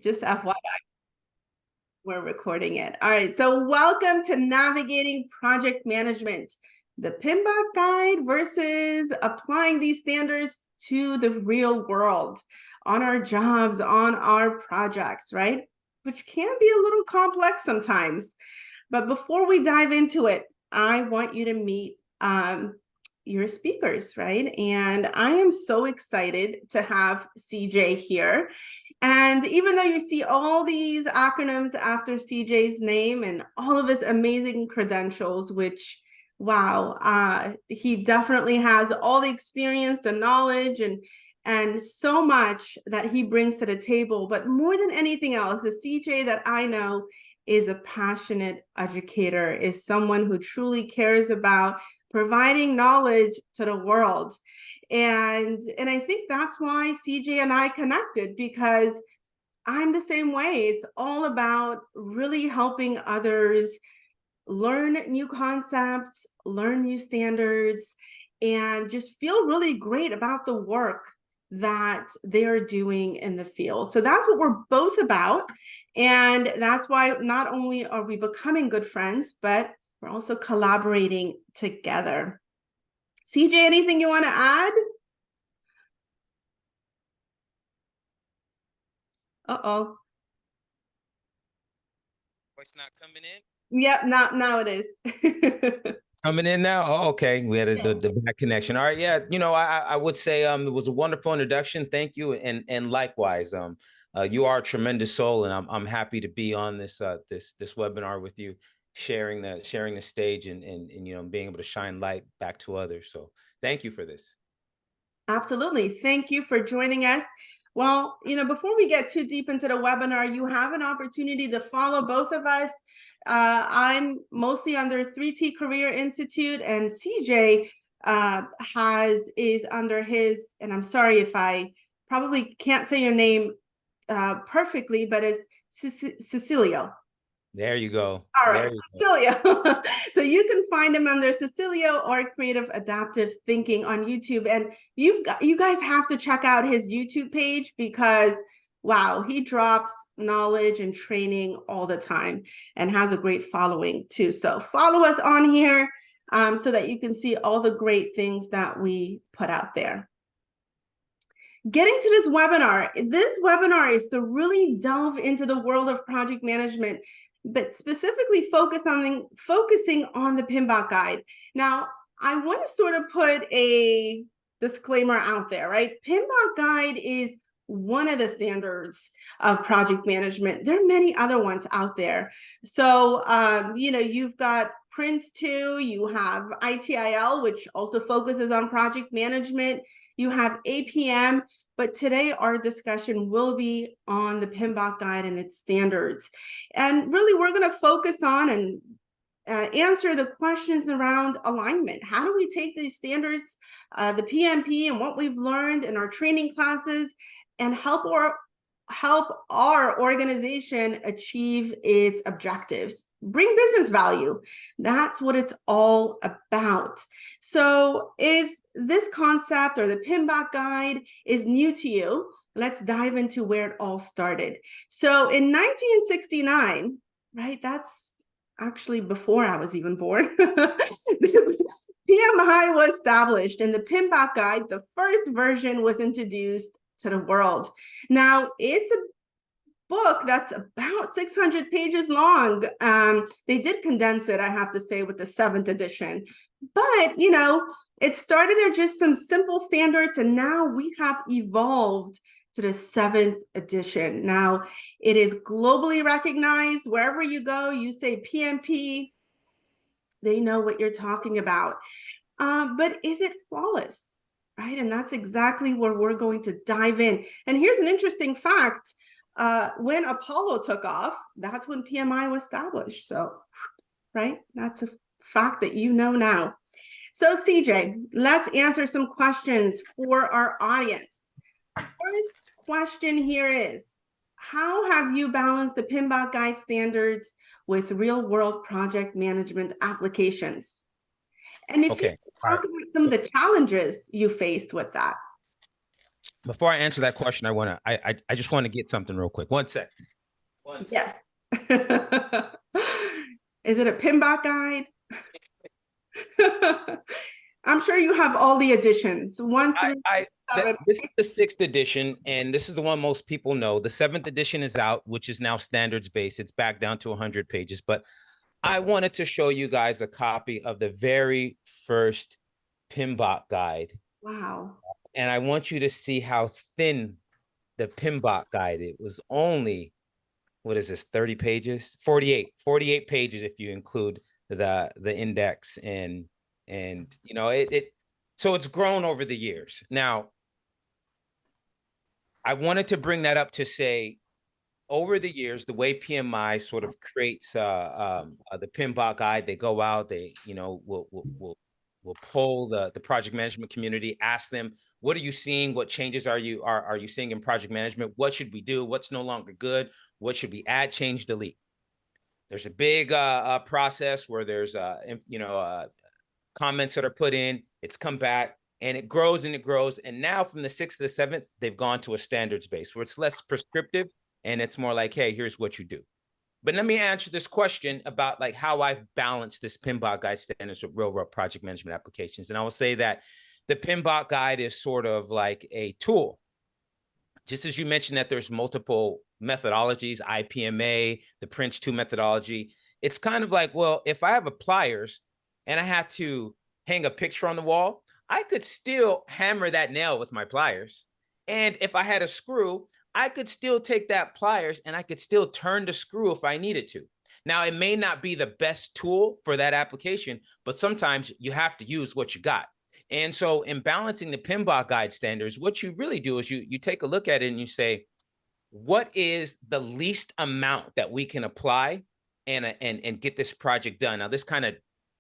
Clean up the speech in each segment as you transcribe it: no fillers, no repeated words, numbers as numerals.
Just FYI, we're recording it. All right, so welcome to Navigating Project Management, the PMBOK guide versus applying these standards to the real world, on our jobs, on our projects, right? Which can be a little complex sometimes. But before we dive into it, I want you to meet your speakers, right? And I am so excited to have CJ here. And even though you see all these acronyms after CJ's name and all of his amazing credentials, which, wow, he definitely has all the experience, the knowledge, and so much that he brings to the table. But more than anything else, the CJ that I know is a passionate educator, is someone who truly cares about providing knowledge to the world. And I think that's why CJ and I connected, because I'm the same way. It's all about really helping others learn new concepts, learn new standards, and just feel really great about the work that they're doing in the field. So that's what we're both about. And that's why not only are we becoming good friends, but we're also collaborating together. CJ, anything you want to add? Uh-oh. Voice not coming in? Yep, now it is. Coming in now? Oh, okay. We had the bad connection. All right. Yeah. I would say it was a wonderful introduction. Thank you. And likewise, you are a tremendous soul, and I'm happy to be on this webinar with you, sharing the stage and being able to shine light back to others. So thank you for this. Absolutely. Thank you for joining us. Well, before we get too deep into the webinar, you have an opportunity to follow both of us. I'm mostly under 3T Career Institute, and CJ is under his, and I'm sorry if I probably can't say your name perfectly, but it's Cecilio. There you go. All right, Cecilio. So you can find him under Cecilio or Creative Adaptive Thinking on YouTube. And you guys have to check out his YouTube page, because wow, he drops knowledge and training all the time and has a great following too. So follow us on here so that you can see all the great things that we put out there. Getting to this webinar is to really delve into the world of project management, but specifically focusing on the PMBOK guide. Now, I want to sort of put a disclaimer out there, right? PMBOK guide is one of the standards of project management. There are many other ones out there. So, you've got Prince 2, you have ITIL, which also focuses on project management. You have APM, but today our discussion will be on the PMBOK guide and its standards. And really, we're going to focus on and answer the questions around alignment. How do we take these standards, the PMP and what we've learned in our training classes, and help our organization achieve its objectives, bring business value? That's what it's all about. So if this concept or the PMBOK guide is new to you, let's dive into where it all started. So in 1969, right, that's actually before I was even born, PMI was established, and the PMBOK guide, the first version, was introduced to the world. Now, it's a book that's about 600 pages long. They did condense it, I have to say, with the 7th edition. But, it started at just some simple standards, and now we have evolved to the 7th edition. Now, it is globally recognized. Wherever you go, you say PMP, they know what you're talking about. But is it flawless? Right? And that's exactly where we're going to dive in. And here's an interesting fact. When Apollo took off, that's when PMI was established. So, right, that's a fact that you know now. So CJ, let's answer some questions for our audience. First question here is, how have you balanced the PMBOK guide standards with real-world project management applications? And if you talk about some of the challenges you faced with that. Before I answer that question, I just want to get something real quick. One sec. Yes. Is it a PMBOK guide? I'm sure you have all the editions, 1 through 7. This is the 6th edition, and this is the one most people know. The 7th edition is out, which is now standards based. It's back down to 100 pages, but I wanted to show you guys a copy of the very first PMBOK guide. Wow. And I want you to see how thin the PMBOK guide. It was only, what is this, 30 pages? 48 pages if you include the index and you know, so it's grown over the years. Now, I wanted to bring that up to say, over the years, the way PMI sort of creates the PMBOK guide, they go out, they, you know, will poll the project management community, ask them, what are you seeing? What changes are you seeing in project management? What should we do? What's no longer good? What should we add, change, delete? There's a big process where there's comments that are put in, it's come back, and it grows and it grows. And now from the 6th to the 7th, they've gone to a standards base where it's less prescriptive and it's more like, hey, here's what you do. But let me answer this question about like how I've balanced this PMBOK guide standards with real world project management applications. And I will say that the PMBOK guide is sort of like a tool. Just as you mentioned that there's multiple methodologies, IPMA, the Prince 2 methodology, it's kind of like, well, if I have a pliers and I had to hang a picture on the wall, I could still hammer that nail with my pliers. And if I had a screw, I could still take that pliers and I could still turn the screw if I needed to. Now, it may not be the best tool for that application, but sometimes you have to use what you got. And so in balancing the PMBOK guide standards, what you really do is you take a look at it and you say, what is the least amount that we can apply and get this project done? Now, this kind of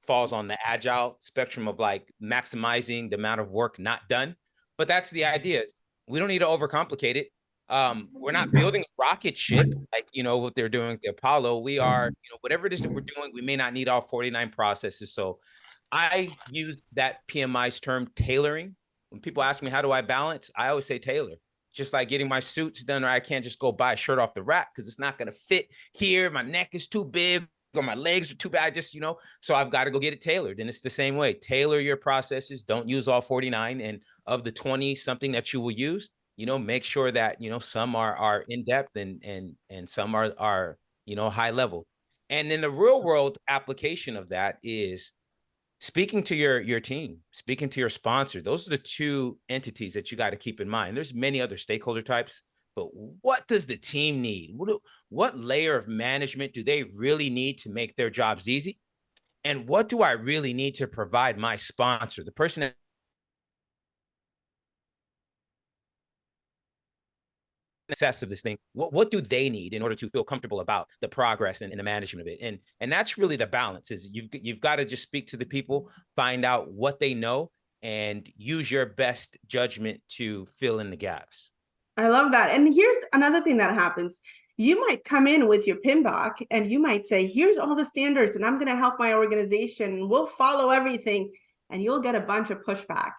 falls on the agile spectrum of like maximizing the amount of work not done. But that's the idea. We don't need to overcomplicate it. We're not building a rocket ship like, you know, what they're doing with the Apollo. We are, you know, whatever it is that we're doing, we may not need all 49 processes. So I use that PMI's term tailoring. When people ask me, how do I balance? I always say tailor. Just like getting my suits done, or I can't just go buy a shirt off the rack because it's not going to fit here. My neck is too big or my legs are too bad. Just, you know, so I've got to go get it tailored. And it's the same way. Tailor your processes. Don't use all 49. And of the 20 something that you will use, you know, make sure that, you know, some are in depth and some are, you know, high level. And then the real world application of that is speaking to your team, speaking to your sponsor. Those are the two entities that you got to keep in mind. There's many other stakeholder types, but what does the team need? What layer of management do they really need to make their jobs easy? And what do I really need to provide my sponsor, the person that success of this thing? What do they need in order to feel comfortable about the progress and the management of it? And that's really the balance. Is you've got to just speak to the people, find out what they know, and use your best judgment to fill in the gaps. I love that. And here's another thing that happens. You might come in with your PMBOK and you might say, here's all the standards and I'm going to help my organization. We'll follow everything. And you'll get a bunch of pushback,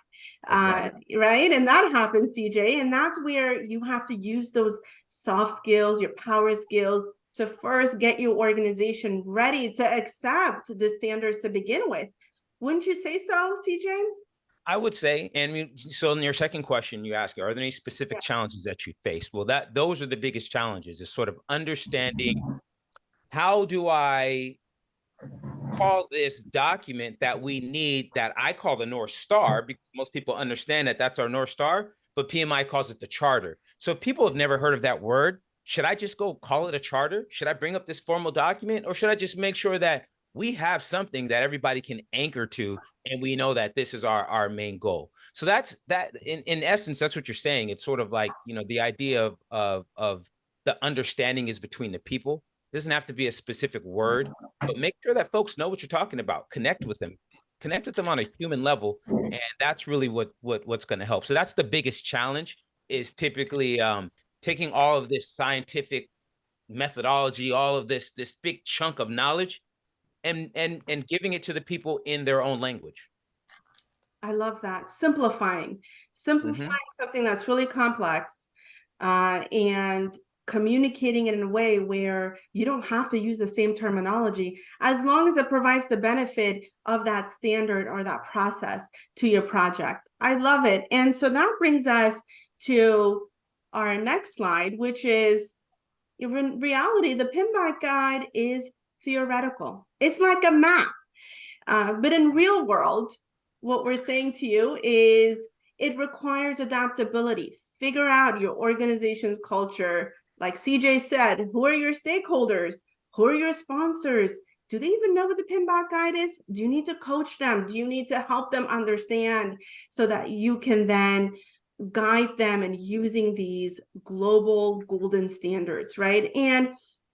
right? And that happens, CJ. And that's where you have to use those soft skills, your power skills, to first get your organization ready to accept the standards to begin with. Wouldn't you say so, CJ? I would say, and so in your second question, you ask, are there any specific challenges that you face? Well, those are the biggest challenges, is sort of understanding, how do I call this document that we need, that I call the North Star, because most people understand that that's our North Star, but PMI calls it the charter. So if people have never heard of that word, should I just go call it a charter? Should I bring up this formal document, or should I just make sure that we have something that everybody can anchor to, and we know that this is our main goal? So that's that. In essence, that's what you're saying. It's sort of like, you know, the idea of the understanding is between the people. It doesn't have to be a specific word, but make sure that folks know what you're talking about. Connect with them on a human level, and that's really what's going to help. So that's the biggest challenge, is typically taking all of this scientific methodology, all of this big chunk of knowledge, and giving it to the people in their own language. I love that. Simplifying something that's really complex, and communicating it in a way where you don't have to use the same terminology, as long as it provides the benefit of that standard or that process to your project. I love it. And so that brings us to our next slide, which is, in reality, the PMBOK guide is theoretical. It's like a map. But in real world, what we're saying to you is it requires adaptability. Figure out your organization's culture. Like CJ said, who are your stakeholders? Who are your sponsors? Do they even know what the PMBOK guide is? Do you need to coach them? Do you need to help them understand so that you can then guide them in using these global golden standards, right? And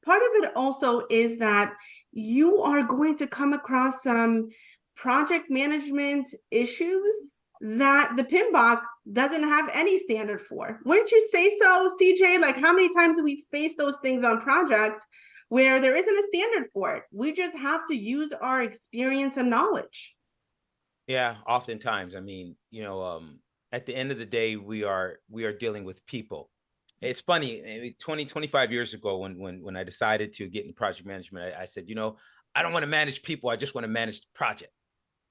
part of it also is that you are going to come across some project management issues that the PMBOK doesn't have any standard for. Wouldn't you say so, CJ? Like, how many times do we face those things on projects where there isn't a standard for it? We just have to use our experience and knowledge. Yeah, oftentimes. I mean, at the end of the day, we are dealing with people. It's funny, 20, 25 years ago, when I decided to get into project management, I said, I don't want to manage people. I just want to manage the project.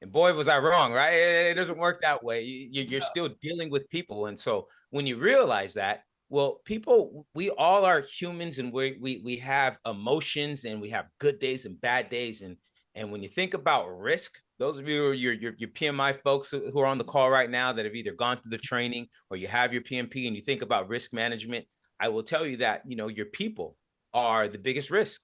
And boy, was I wrong, right? It doesn't work that way. You're still dealing with people. And so when you realize that, well, people, we all are humans, and we have emotions, and we have good days and bad days. And when you think about risk, those of you, your PMI folks who are on the call right now that have either gone through the training or you have your PMP and you think about risk management, I will tell you that, your people are the biggest risk,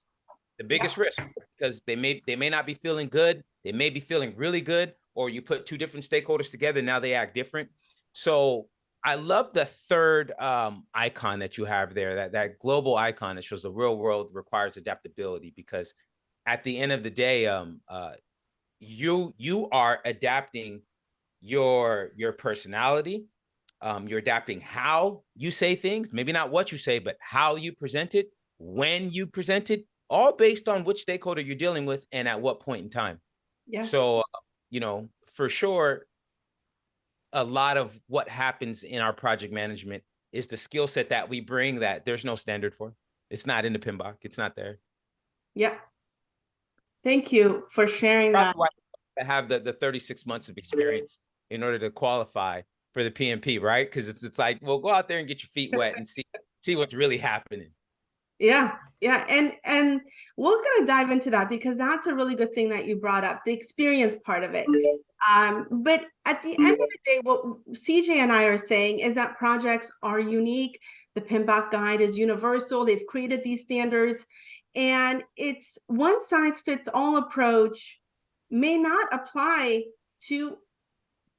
because they may not be feeling good. They may be feeling really good, or you put two different stakeholders together, now they act different. So I love the third icon that you have there, that global icon that shows the real world requires adaptability, because at the end of the day, you are adapting your personality. You're adapting how you say things, maybe not what you say, but how you present it, when you present it, all based on which stakeholder you're dealing with and at what point in time. Yeah. So, for sure, a lot of what happens in our project management is the skill set that we bring that there's no standard for. It's not in the PMBOK. It's not there. Yeah. Thank you for sharing that. To have the 36 months of experience in order to qualify for the PMP, right? Because it's like, well, go out there and get your feet wet and see what's really happening. Yeah, yeah, and we're gonna dive into that, because that's a really good thing that you brought up, the experience part of it. But at the end of the day, what CJ and I are saying is that projects are unique. The PMBOK guide is universal. They've created these standards, and it's one size fits all approach may not apply to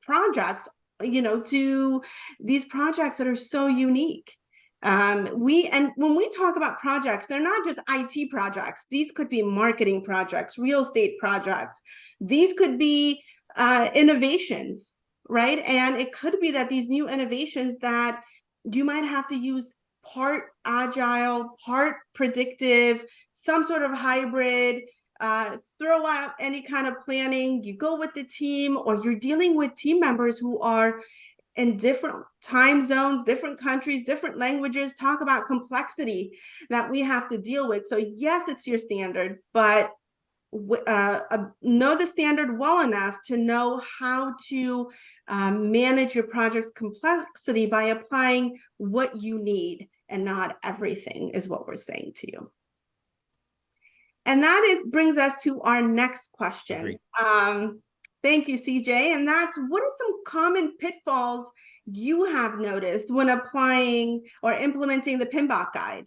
projects, to these projects that are so unique. And when we talk about projects, they're not just IT projects. These could be marketing projects, real estate projects. These could be innovations, right? And it could be that these new innovations that you might have to use part agile, part predictive, some sort of hybrid, throw out any kind of planning, you go with the team, or you're dealing with team members who are in different time zones, different countries, different languages. Talk about complexity that we have to deal with. So yes, it's your standard, but know the standard well enough to know how to manage your project's complexity by applying what you need and not everything, is what we're saying to you. And that brings us to our next question. Thank you, CJ. And that's, what are some common pitfalls you have noticed when applying or implementing the PMBOK guide?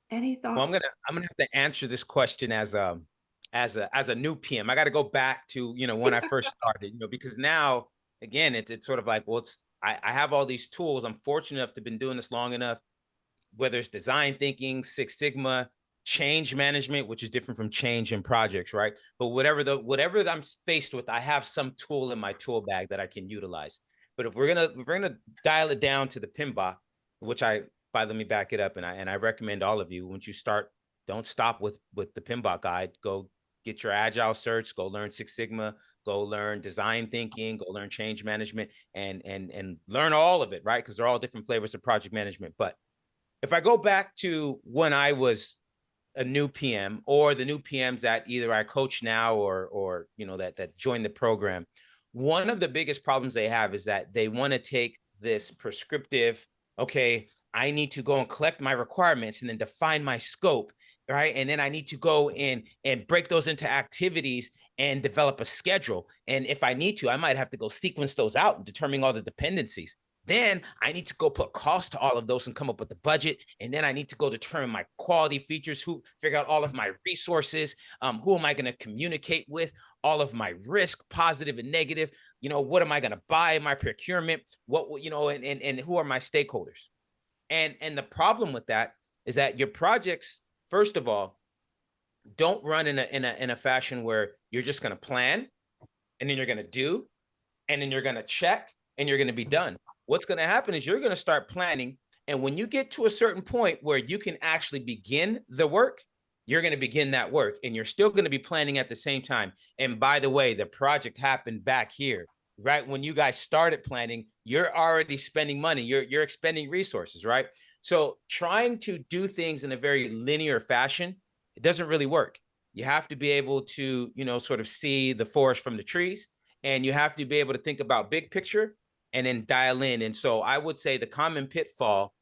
Any thoughts? Well, I'm gonna have to answer this question as a new PM. I got to go back to when I first started, because now again it's sort of like, well, I have all these tools. I'm fortunate enough to have been doing this long enough, whether it's design thinking, Six Sigma, change management, which is different from change in projects, right? But whatever I'm faced with, I have some tool in my tool bag that I can utilize. But if we're gonna dial it down to the PMBOK, which let me back it up, and I recommend all of you, once you start, don't stop with the PMBOK guide. Go get your agile certs, go learn Six Sigma, go learn design thinking, go learn change management, and learn all of it, right? Because they're all different flavors of project management. But if I go back to when I was a new PM, or the new PMs that either I coach now or you know that join the program, one of the biggest problems they have is that they want to take this prescriptive, okay, I need to go and collect my requirements and then define my scope, right? And then I need to go in and break those into activities and develop a schedule. And if I need to, I might have to go sequence those out and determine all the dependencies. Then I need to go put cost to all of those and come up with the budget. And then I need to go determine my quality features, figure out all of my resources, who am I going to communicate with, all of my risk, positive and negative, you know, what am I going to buy in my procurement, what, you know, and who are my stakeholders. And the problem with that is that your projects, first of all, don't run in a fashion where you're just going to plan and then you're going to do, and then you're going to check and you're going to be done. What's going to happen is you're going to start planning. And when you get to a certain point where you can actually begin the work, you're going to begin that work, and you're still going to be planning at the same time. And by the way, the project happened back here, right? When you guys started planning, you're already spending money. You're expending resources, right? So trying to do things in a very linear fashion, it doesn't really work. You have to be able to, you know, sort of see the forest from the trees, and you have to be able to think about big picture and then dial in. And so I would say the common pitfall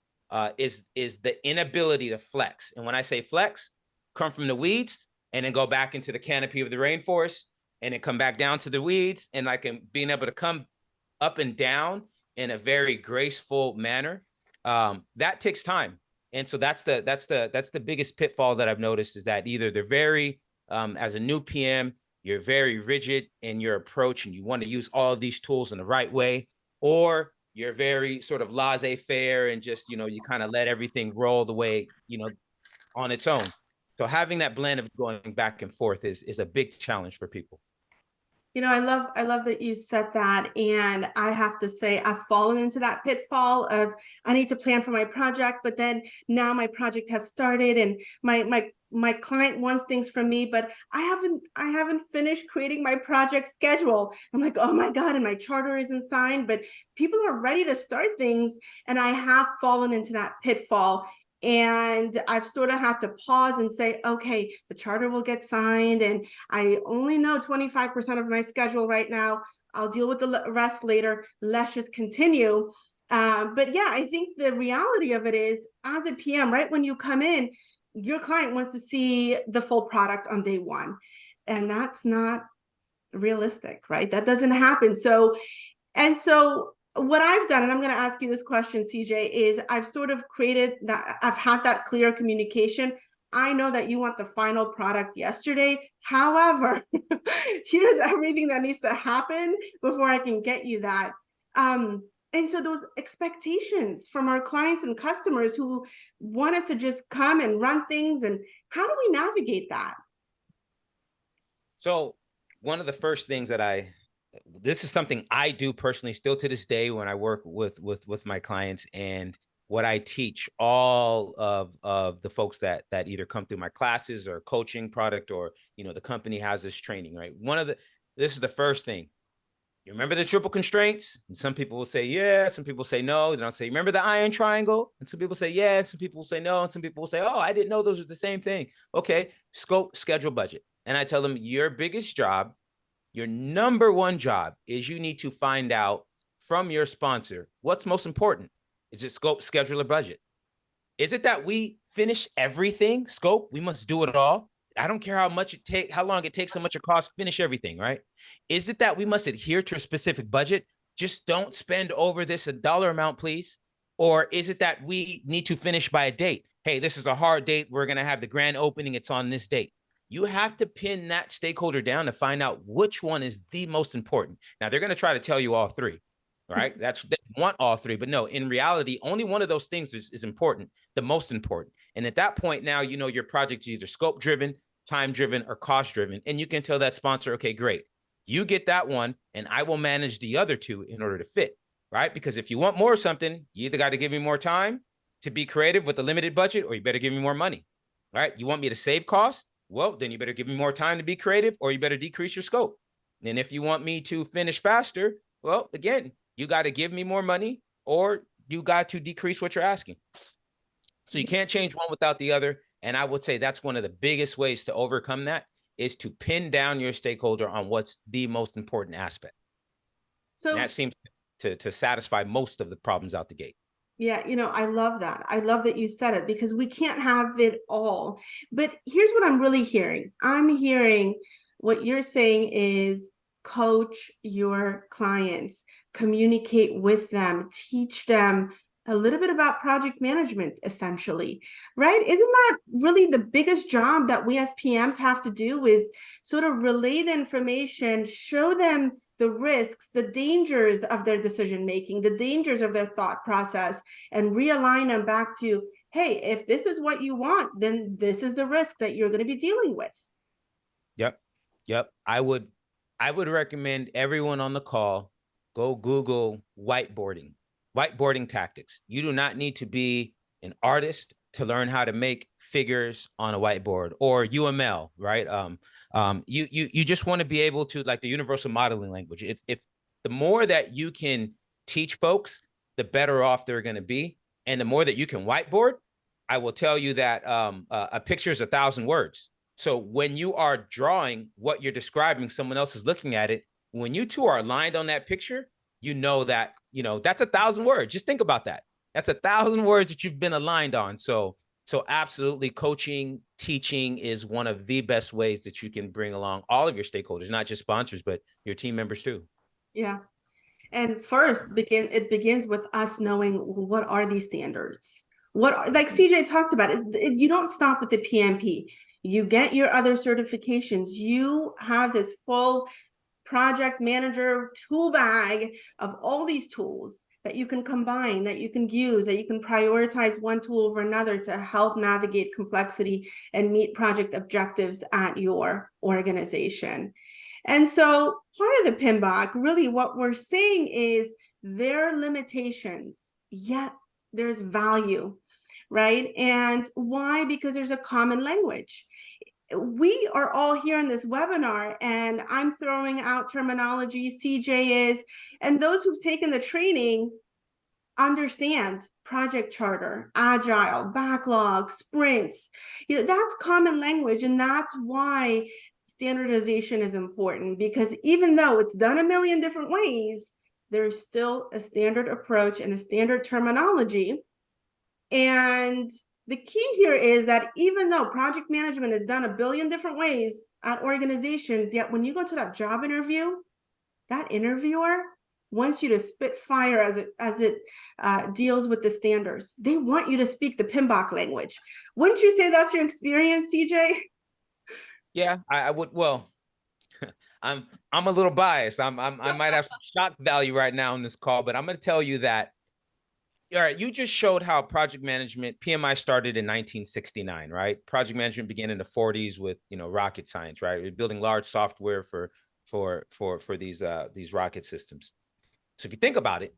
is the inability to flex. And when I say flex, come from the weeds and then go back into the canopy of the rainforest and then come back down to the weeds, and like being able to come up and down in a very graceful manner. That takes time. And so that's the biggest pitfall that I've noticed, is that either they're very, as a new PM, you're very rigid in your approach and you want to use all of these tools in the right way, or you're very sort of laissez-faire and just, you know, you kind of let everything roll the way, you know, on its own. So having that blend of going back and forth is a big challenge for people. You know, I love that you said that. And I have to say, I've fallen into that pitfall of I need to plan for my project, but then now my project has started and my client wants things from me, but I haven't finished creating my project schedule. I'm like, oh my God, and my charter isn't signed, but people are ready to start things. And I have fallen into that pitfall. And I've sort of had to pause and say, okay, the charter will get signed, and I only know 25% of my schedule right now. I'll deal with the rest later. Let's just continue. But yeah, I think the reality of it is, as a PM, right when you come in, your client wants to see the full product on day one. And that's not realistic, right? That doesn't happen. So what I've done, and I'm going to ask you this question, CJ, is I've sort of created that, I've had that clear communication. I know that you want the final product yesterday. However, here's everything that needs to happen before I can get you that. And so those expectations from our clients and customers who want us to just come and run things, and how do we navigate that? So one of the first things that this is something I do personally still to this day when I work with my clients, and what I teach all of the folks that either come through my classes or coaching product, or, you know, the company has this training, right? This is the first thing. You remember the triple constraints? And some people will say, yeah, some people say no. Then I'll say, remember the iron triangle? And some people say, yeah, and some people will say no. And some people will say, oh, I didn't know those were the same thing. Okay, scope, schedule, budget. And I tell them, your biggest job, your number one job, is you need to find out from your sponsor what's most important. Is it scope, schedule, or budget? Is it that we finish everything? Scope, we must do it all. I don't care how long it takes, how much it costs, finish everything, right? Is it that we must adhere to a specific budget? Just don't spend over this a dollar amount, please. Or is it that we need to finish by a date? Hey, this is a hard date. We're going to have the grand opening. It's on this date. You have to pin that stakeholder down to find out which one is the most important. Now, they're going to try to tell you all three, right? They want all three, but no, in reality, only one of those things is important, the most important. And at that point, now, you know, your project is either scope driven, time driven, or cost driven. And you can tell that sponsor, okay, great, you get that one, and I will manage the other two in order to fit, right? Because if you want more of something, you either got to give me more time to be creative with a limited budget, or you better give me more money, right? You want me to save cost? well, then you better give me more time to be creative, or you better decrease your scope. And if you want me to finish faster, well, again, you got to give me more money, or you got to decrease what you're asking. So you can't change one without the other. And I would say that's one of the biggest ways to overcome that, is to pin down your stakeholder on what's the most important aspect. So and that seems to satisfy most of the problems out the gate. yeah, I love that. I love that you said it, because we can't have it all. But here's what I'm really hearing. I'm hearing what you're saying is coach your clients, communicate with them, teach them a little bit about project management, essentially, right? Isn't that really the biggest job that we as PMs have to do, is sort of relay the information, show them the risks, the dangers of their decision making, the dangers of their thought process, and realign them back to, hey, if this is what you want, then this is the risk that you're going to be dealing with. Yep. I would recommend everyone on the call go Google whiteboarding tactics. You do not need to be an artist to learn how to make figures on a whiteboard, or UML, right? You just want to be able to, like the universal modeling language. If the more that you can teach folks, the better off they're going to be. And the more that you can whiteboard, I will tell you that a picture is 1,000 words. So when you are drawing what you're describing, someone else is looking at it. When you two are aligned on that picture, that, that's 1,000 words. Just think about that. That's 1,000 words that you've been aligned on. So absolutely, coaching, teaching is one of the best ways that you can bring along all of your stakeholders, not just sponsors, but your team members too. Yeah. And first, it begins with us knowing, what are these standards? Like CJ talked about, you don't stop with the PMP. You get your other certifications. You have this full project manager tool bag of all these tools that you can combine, that you can use, that you can prioritize one tool over another to help navigate complexity and meet project objectives at your organization. And so part of the PMBOK, really what we're saying is there are limitations, yet there's value, right? And why? Because there's a common language. We are all here in this webinar, and I'm throwing out terminology, CJ is, and those who've taken the training understand project charter, agile, backlog, sprints. That's common language, and that's why standardization is important, because even though it's done a million different ways, there's still a standard approach and a standard terminology. And the key here is that even though project management is done a billion different ways at organizations, yet when you go to that job interview, that interviewer wants you to spit fire as it deals with the standards. They want you to speak the PMBOK language. Wouldn't you say that's your experience, CJ? Yeah, I would. Well, I'm a little biased. I might have some shock value right now in this call, but I'm going to tell you that. All right, you just showed how project management, PMI started in 1969, right? Project management began in the 40s with, rocket science, right? We're building large software for these rocket systems. So if you think about it,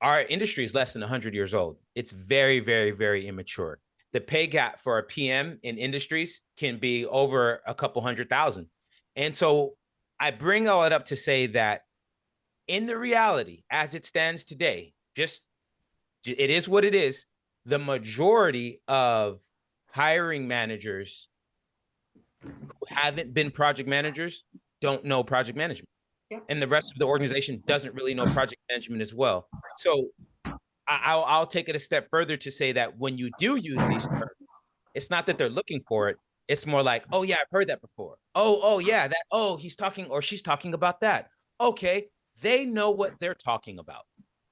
our industry is less than 100 years old. It's very, very, very immature. The pay gap for a PM in industries can be over a couple 100,000. And so I bring all that up to say that in the reality, as it stands today, it is what it is. The majority of hiring managers who haven't been project managers don't know project management. Yeah. And the rest of the organization doesn't really know project management as well. So I'll take it a step further to say that when you do use these terms, it's not that they're looking for it. It's more like, oh yeah, I've heard that before. Oh yeah, he's talking or she's talking about that. Okay, they know what they're talking about.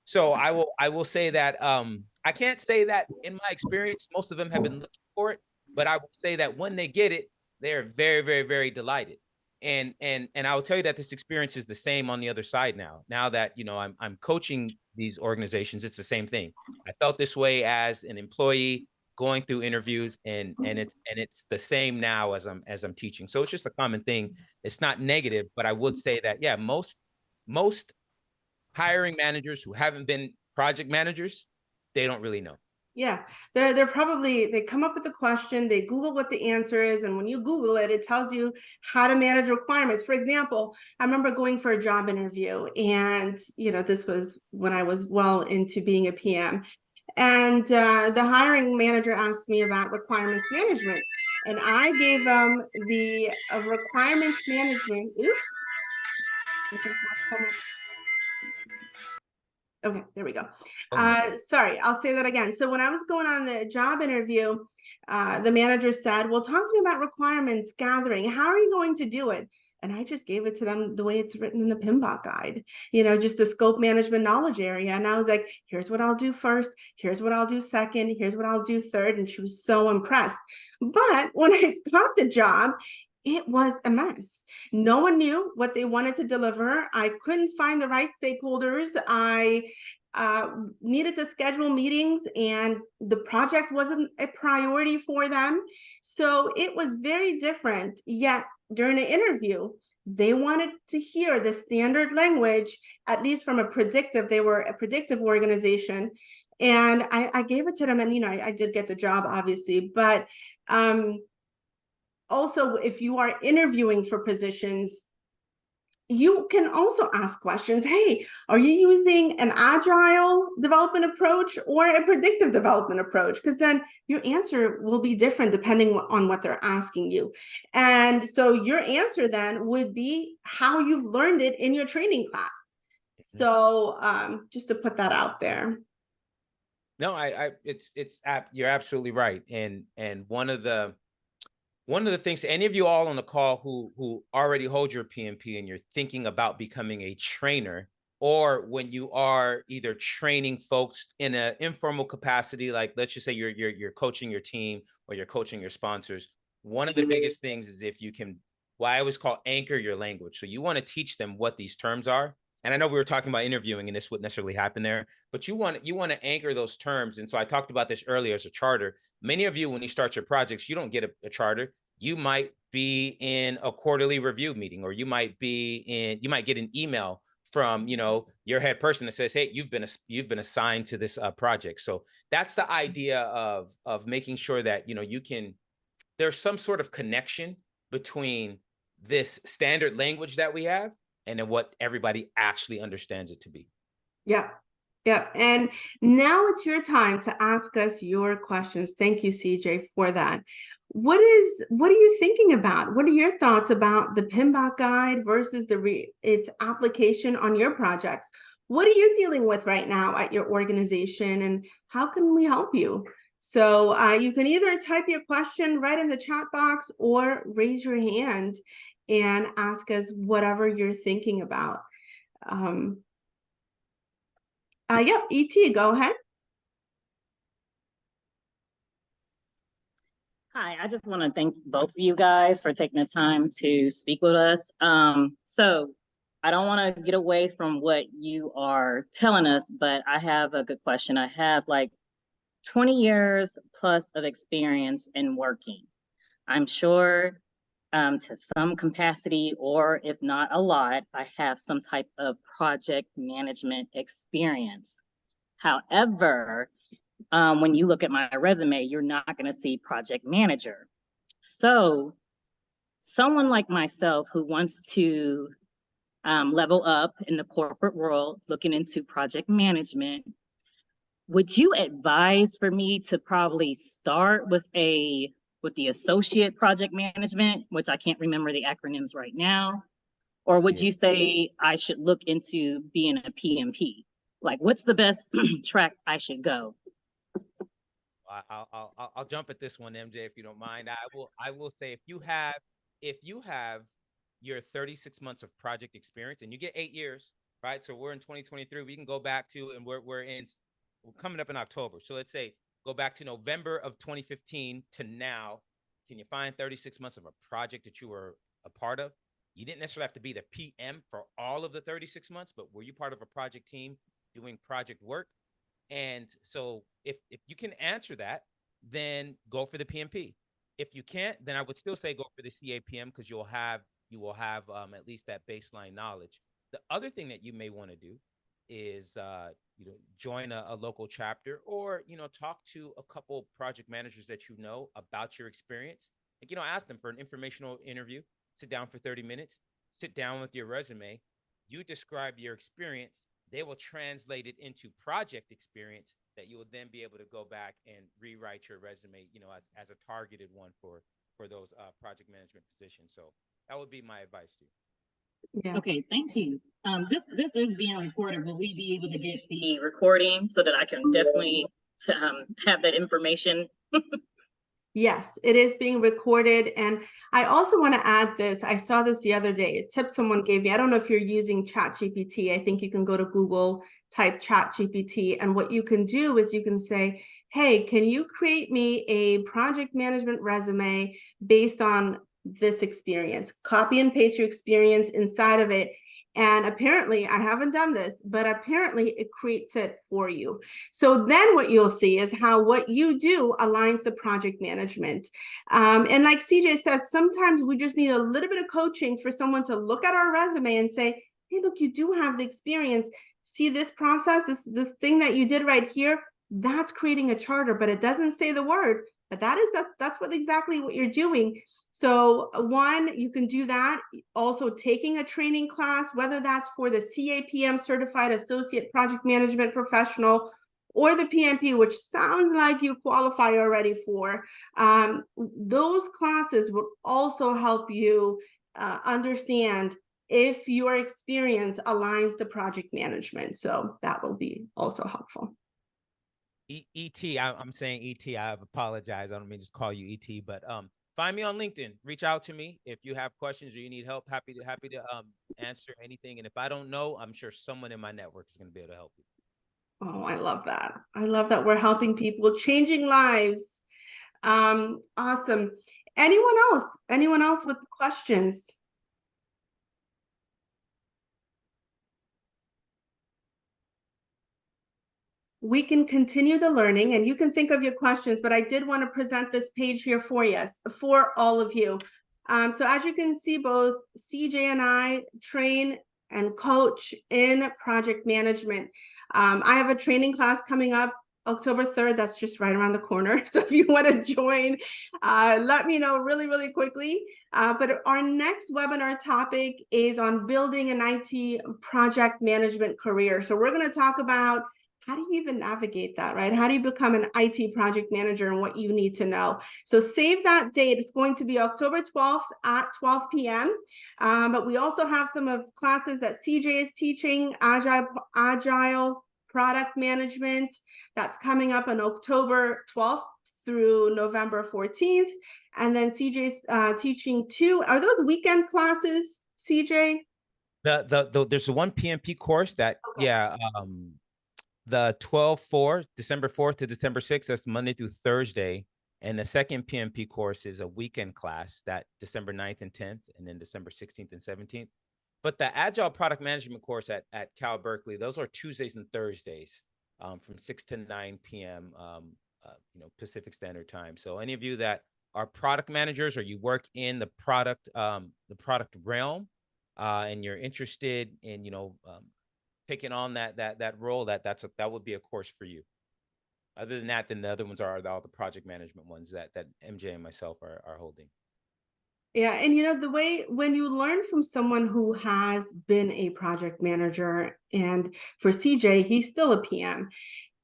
So I will say that I can't say that in my experience, most of them have been looking for it, but I will say that when they get it, they're very, very, very delighted. And I will tell you that this experience is the same on the other side now. Now that I'm coaching these organizations, it's the same thing. I felt this way as an employee going through interviews, and it's the same now as I'm teaching. So it's just a common thing. It's not negative, but I would say that yeah, most hiring managers who haven't been project managers, they don't really know. Yeah, they're probably, they come up with a question, they Google what the answer is, and when you Google it, it tells you how to manage requirements. For example, I remember going for a job interview, and this was when I was well into being a PM, and the hiring manager asked me about requirements management, and I gave them the requirements management. Oops. I think Okay, there we go. Oh, no. Sorry, I'll say that again. So when I was going on the job interview, the manager said, well, talk to me about requirements gathering. How are you going to do it? And I just gave it to them the way it's written in the PMBOK guide, just the scope management knowledge area. And I was like, here's what I'll do first. Here's what I'll do second. Here's what I'll do third. And she was so impressed. But when I got the job, it was a mess. No one knew what they wanted to deliver. I couldn't find the right stakeholders. I needed to schedule meetings, and the project wasn't a priority for them. So it was very different. Yet during the interview, they wanted to hear the standard language, at least from they were a predictive organization. And I gave it to them, and I did get the job, obviously, but also, if you are interviewing for positions, you can also ask questions. Hey, are you using an agile development approach or a predictive development approach? Because then your answer will be different depending on what they're asking you. And so your answer then would be how you've learned it in your training class. So just to put that out there. No, you're absolutely right. And one of the things, any of you all on the call who already hold your PMP and you're thinking about becoming a trainer, or when you are either training folks in an informal capacity, like let's just say you're coaching your team or you're coaching your sponsors, one of the biggest things is if you can, what I always call anchor your language. So you want to teach them what these terms are. And I know we were talking about interviewing and this wouldn't necessarily happen there, but you want to anchor those terms. And so I talked about this earlier as a charter. Many of you, when you start your projects, you don't get a charter. You might be in a quarterly review meeting, or you might get an email from your head person that says, hey, you've been assigned to this project. So that's the idea of making sure that there's some sort of connection between this standard language that we have and then what everybody actually understands it to be. Yeah. Yeah. And now it's your time to ask us your questions. Thank you, CJ, for that. What are you thinking about? What are your thoughts about the PMBOK guide versus its application on your projects? What are you dealing with right now at your organization, and how can we help you? So you can either type your question right in the chat box or raise your hand and ask us whatever you're thinking about. Yep, ET, go ahead. Hi, I just want to thank both of you guys for taking the time to speak with us. So I don't want to get away from what you are telling us, but I have a good question. I have like 20 years plus of experience in working. I'm sure to some capacity, or if not a lot, I have some type of project management experience. However, when you look at my resume, you're not going to see project manager. So someone like myself who wants to level up in the corporate world, looking into project management, would you advise for me to probably start with the associate project management, which I can't remember the acronyms right now? Or would you say I should look into being a PMP? Like, what's the best track I should go? I'll jump at this one, MJ, if you don't mind. I will say if you have your 36 months of project experience and you get 8 years, right? So we're in 2023. We can go back to, and we're coming up in October. So let's say go back to November of 2015 to now. Can you find 36 months of a project that you were a part of? You didn't necessarily have to be the PM for all of the 36 months, but were you part of a project team doing project work? And so if you can answer that, then go for the PMP. If you can't, then I would still say go for the CAPM, because you will have at least that baseline knowledge. The other thing that you may want to do is join a local chapter, or talk to a couple project managers that about your experience. Like, ask them for an informational interview. Sit down for 30 minutes. Sit down with your resume. You describe your experience. They will translate it into project experience that you will then be able to go back and rewrite your resume, as a targeted one for those project management positions. So that would be my advice to you. Yeah. Okay, thank you. This is being recorded. Will we be able to get the recording so that I can definitely have that information? Yes, it is being recorded. And I also want to add this. I saw this the other day, a tip someone gave me. I don't know if you're using ChatGPT. I think you can go to Google, type ChatGPT, and what you can do is you can say, hey, can you create me a project management resume based on this experience? Copy and paste your experience inside of it. And apparently, I haven't done this, but apparently it creates it for you. So then what you'll see is how what you do aligns to project management. And like CJ said, sometimes we just need a little bit of coaching for someone to look at our resume and say, hey, look, you do have the experience. See this process, this thing that you did right here, that's creating a charter, but it doesn't say the word, but that's what exactly what you're doing. So one, you can do that. Also taking a training class, whether that's for the CAPM Certified Associate Project Management Professional or the PMP, which sounds like you qualify already for. Those classes will also help you understand if your experience aligns to project management. So that will be also helpful. I'm saying ET. I apologize. I don't mean to just call you ET, but find me on LinkedIn. Reach out to me if you have questions or you need help. Happy to answer anything. And if I don't know, I'm sure someone in my network is going to be able to help you. Oh, I love that. I love that we're helping people, changing lives. Awesome. Anyone else? Anyone else with questions? We can continue the learning and you can think of your questions, but I did want to present this page here for you, for all of you. So as you can see, both CJ and I train and coach in project management. I have a training class coming up October 3rd. That's just right around the corner. So if you want to join, let me know really quickly. But our next webinar topic is on building an IT project management career. So we're going to talk about how do you even navigate that, right? How do you become an IT project manager and what you need to know? So save that date. It's going to be October 12th at 12 p.m. But we also have some of classes that CJ is teaching, Agile Product Management. That's coming up on October 12th through November 14th. And then CJ's teaching two. Are those weekend classes, CJ? There's one PMP course that, okay. Yeah, the 12/4, December 4th to December 6th, that's Monday through Thursday. And the second PMP course is a weekend class, that December 9th and 10th, and then December 16th and 17th. But the Agile Product Management course at Cal Berkeley, those are Tuesdays and Thursdays from 6 to 9 p.m. Pacific Standard Time. So any of you that are product managers or you work in the product realm and you're interested in, taking on that role, that would be a course for you. Other than that, then the other ones are all the project management ones that MJ and myself are holding. Yeah, and the way when you learn from someone who has been a project manager, and for CJ, he's still a PM,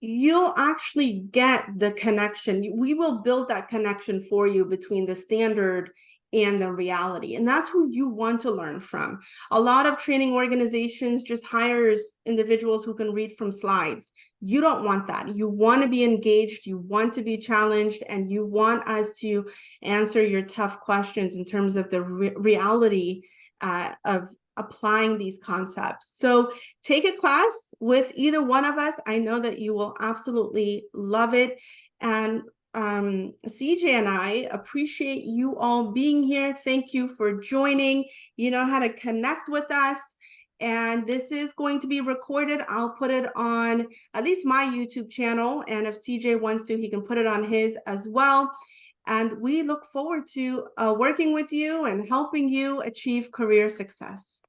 you'll actually get the connection. We will build that connection for you between the standard and the reality. And that's who you want to learn from. A lot of training organizations just hires individuals who can read from slides. You don't want that. You want to be engaged, you want to be challenged, and you want us to answer your tough questions in terms of the reality of applying these concepts. So take a class with either one of us. I know that you will absolutely love it. And CJ and I appreciate you all being here. Thank you for joining. You know how to connect with us. And this is going to be recorded. I'll put it on at least my YouTube channel. And if CJ wants to, he can put it on his as well. And we look forward to working with you and helping you achieve career success.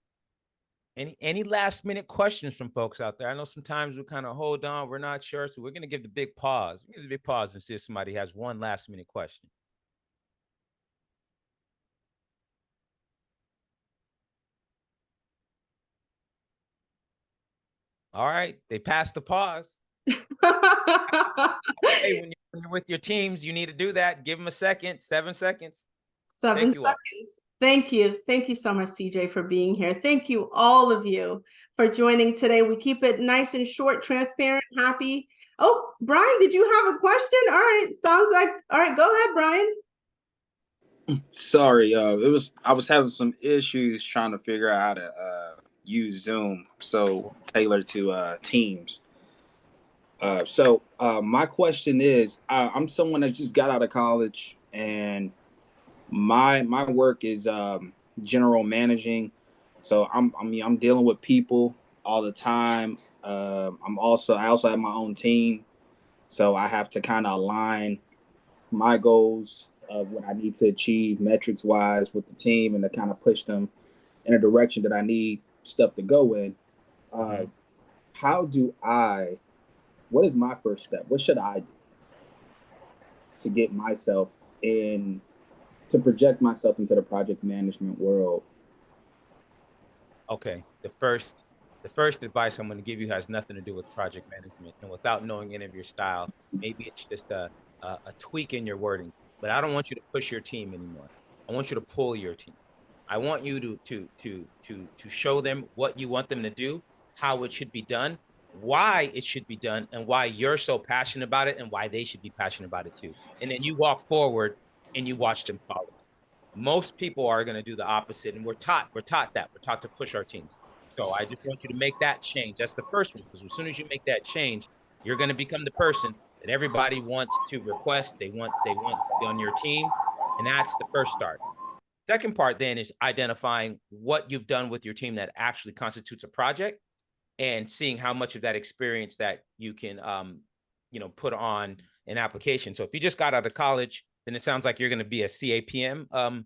Any last minute questions from folks out there? I know sometimes we kind of hold on, we're not sure, so we're gonna give the big pause. Give the big pause and see if somebody has one last minute question. All right, they passed the pause. Hey, when you're with your teams, you need to do that. Give them a second, 7 seconds. 7 Thank you all. seconds. Thank you. Thank you so much, CJ, for being here. Thank you, all of you, for joining today. We keep it nice and short, transparent, happy. Oh, Brian, did you have a question? All right, sounds like, all right, go ahead, Brian. Sorry, I was having some issues trying to figure out how to use Zoom, so tailored to Teams. So my question is, I'm someone that just got out of college, and my work is general managing. So I'm dealing with people all the time. I also have my own team, so I have to kind of align my goals of what I need to achieve metrics wise with the team, and to kind of push them in a direction that I need stuff to go in. What is my first step? What should I do to get myself in, to project myself into the project management world? Okay, the first advice I'm going to give you has nothing to do with project management, and without knowing any of your style, maybe it's just a tweak in your wording. But I don't want you to push your team anymore. I want you to pull your team. I want you to show them what you want them to do, how it should be done, why it should be done, and why you're so passionate about it, and why they should be passionate about it too. And then you walk forward and you watch them follow. Most people are going to do the opposite, and we're taught that. We're taught to push our teams. So I just want you to make that change. That's the first one, because as soon as you make that change, you're going to become the person that everybody wants to request. They want to be on your team, and that's the first start. Second part then is identifying what you've done with your team that actually constitutes a project, and seeing how much of that experience that you can put on an application. So if you just got out of college, then it sounds like you're going to be a CAPM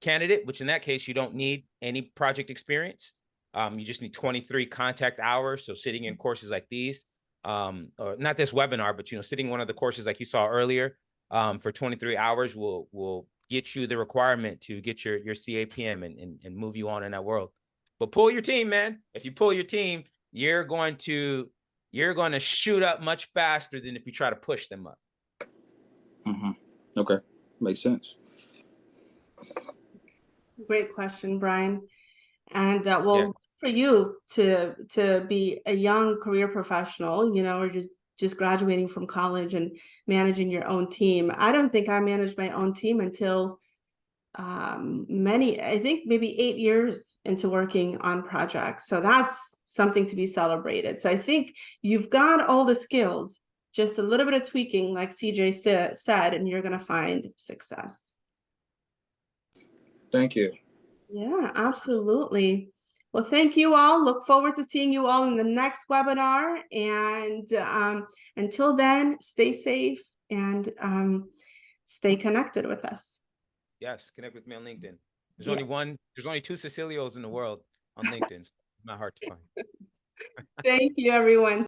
candidate, which in that case, you don't need any project experience. You just need 23 contact hours. So sitting in courses like these, or not this webinar, but sitting in one of the courses like you saw earlier for 23 hours will get you the requirement to get your CAPM and move you on in that world. But pull your team, man. If you pull your team, you're going to shoot up much faster than if you try to push them up. Okay, makes sense. Great question, Brian. And for you to be a young career professional, or just graduating from college and managing your own team. I don't think I managed my own team until I think maybe 8 years into working on projects. So that's something to be celebrated. So I think you've got all the skills, just a little bit of tweaking, like CJ said, and you're going to find success. Thank you. Yeah, absolutely. Well, thank you all. Look forward to seeing you all in the next webinar. And until then, stay safe and stay connected with us. Yes, connect with me on LinkedIn. There's only 2 Cecilios in the world on LinkedIn. So it's not hard to find. Thank you, everyone.